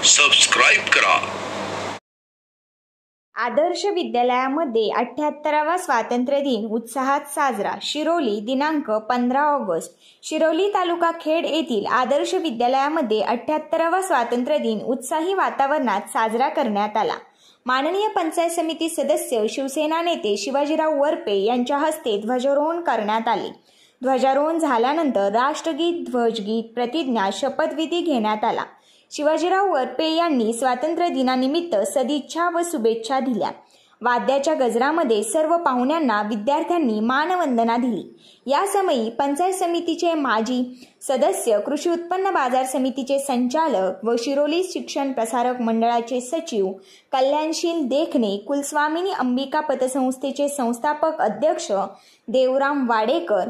Subscribe करा। आदर्श विद्यालयामध्ये 78वा स्वातंत्र्य दिन उत्साहात साजरा। शिरोली दिनांक 15 ऑगस्ट। शिरोली तालुका खेड येथील आदर्श विद्यालयामध्ये 78वा स्वातंत्र्य दिन उत्साही वातावरणात साजरा करण्यात आला। माननीय पंचायत समिती सदस्य शिवसेना नेते शिवाजीराव वरपे यांच्या हस्ते ध्वजारोहण करण्यात आले। ध्वजारोहण झाल्यानंतर राष्ट्रगीत, ध्वजगीत, प्रतिज्ञा, शपथविधी घेण्यात आला। शिवाजीराव वरपे यांनी स्वातंत्र्य दिनानिमित्त सदिच्छा व शुभेच्छा दिल्या। वाद्याच्या गजरामध्ये सर्व पाहुण्यांना विद्यार्थ्यांनी मानवंदना दिली। या समयी पंचायत समितीचे माजी सदस्य, कृषी उत्पन्न बाजार समितीचे संचालक व शिरोली शिक्षण प्रसारक मंडळाचे सचिव कल्याणशील देखणे, कुलस्वामिनी अंबिका पतसंस्थेचे संस्थापक अध्यक्ष देवराम वाडेकर,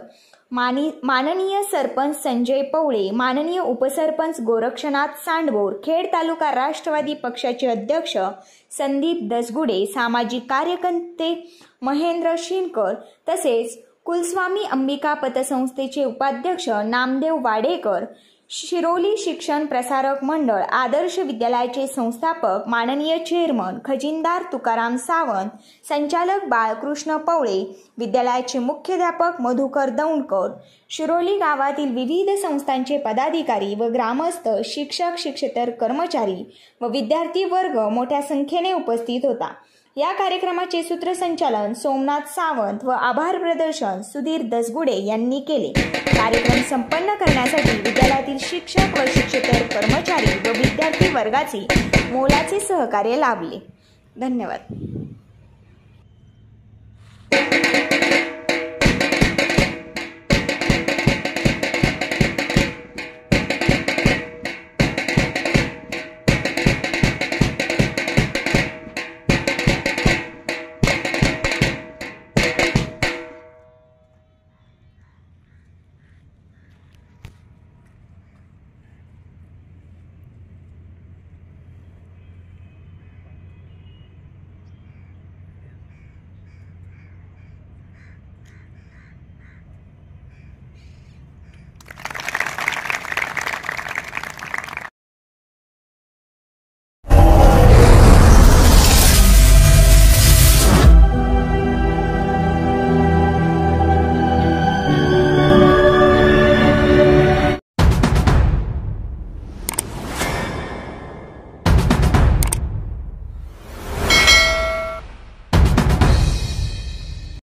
माननीय सरपंच संजय पवळे, माननीय उपसरपंच गोरक्षनाथ सांडबोर, खेड तालुका राष्ट्रवादी पक्षाचे अध्यक्ष संदीप दसगुडे, सामाजिक कार्यकर्ते महेंद्र शिनकर तसेच कुलस्वामी अंबिका पतसंस्थेचे उपाध्यक्ष नामदेव वाडेकर, शिरोली शिक्षण प्रसारक मंडळ आदर्श विद्यालयाचे संस्थापक माननीय चेअरमन खजिनदार तुकाराम सावंत, संचालक बाळकृष्ण पवळे, विद्यालयाचे मुख्याध्यापक मधुकर दौंडकर, शिरोली गावातील विविध संस्थांचे पदाधिकारी व ग्रामस्थ, शिक्षक, शिक्षकेतर कर्मचारी व विद्यार्थी वर्ग मोठ्या संख्येने उपस्थित होता। या कार्यक्रमाचे सूत्रसंचालन सोमनाथ सावंत व आभार प्रदर्शन सुधीर दसगुडे यांनी केले। कार्यक्रम संपन्न करण्यासाठी विद्यालयातील शिक्षक व शिक्षकेतर कर्मचारी व विद्यार्थी वर्गाचे मोलाचे सहकार्य लाभले। धन्यवाद।